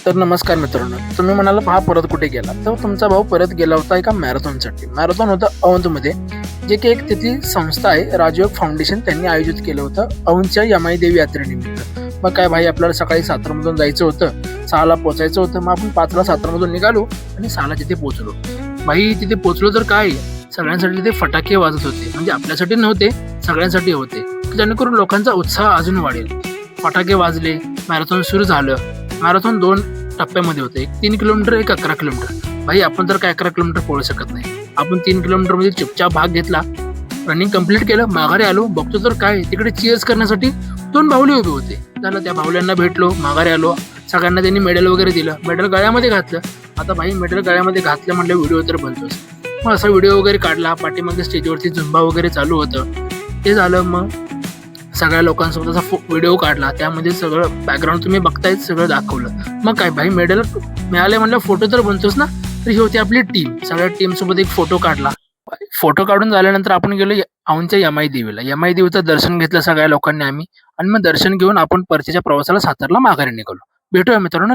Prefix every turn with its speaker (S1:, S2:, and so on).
S1: तर नमस्कार मित्रांनो, तुम्ही म्हणाला पहा परत कुठे गेला, तर तुमचा भाऊ परत गेला होता एका मॅरेथॉनसाठी. मॅरेथॉन होतं औंधमध्ये, जे की एक तिथली संस्था आहे राजयोग फाउंडेशन, त्यांनी आयोजित केलं होतं औंधच्या यमाई देवी यात्रेनिमित्त. मग काय भाई, आपल्याला सकाळी सातारमधून जायचं होतं, 6ला पोचायचं होतं. मग आपण 5ला सातारमधून निघालो आणि 6ला तिथे पोहोचलो. भाई तिथे पोहोचलो तर काय, सगळ्यांसाठी तिथे फटाके वाजत होते. म्हणजे आपल्यासाठी नव्हते, सगळ्यांसाठी होते, जेणेकरून लोकांचा उत्साह अजून वाढेल. फटाके वाजले, मॅरेथॉन सुरू झालं. मॅरेथॉन 2 टप्प्यामध्ये होते, एक 3 किलोमीटर, एक 11 किलोमीटर. भाई आपण तर काय 11 किलोमीटर पळू शकत नाही. आपण 3 किलोमीटर मध्ये चुपचाप भाग घेतला, रनिंग कम्प्लीट केलं, माघारी आलो. बघतो तर काय, तिकडे चीअर्स करण्यासाठी 2 बाहुले उभे होते. झालं, त्या बाहुल्यांना भेटलो, माघारी आलो. सगळ्यांना त्यांनी मेडल वगैरे दिलं, मेडल गळ्यामध्ये घातलं. आता भाई मेडल गळ्यामध्ये घातलं म्हणलं व्हिडिओ तर बनतोच. मग असा व्हिडिओ वगैरे काढला. पाठीमागे स्टेजवरती झुंबा वगैरे चालू होतं, ते झालं. मग सगळ्या लोकांसोबत असा व्हिडिओ काढला, त्यामध्ये सगळं बॅकग्राऊंड तुम्ही बघताय, सगळं दाखवलं. मग काय भाई, मेडल मिळाले म्हणलं फोटो तर बनतोच ना. तर ही होती आपली टीम. सगळ्या टीम सोबत एक फोटो काढला. फोटो काढून झाल्यानंतर आपण गेलो औंधच्या यमाई देवीला. यमाई देवीचं दर्शन घेतलं सगळ्या लोकांनी आम्ही, आणि मग दर्शन घेऊन आपण परतीच्या प्रवासाला सातारला माघारी निघालो. भेटूया मित्रांनो.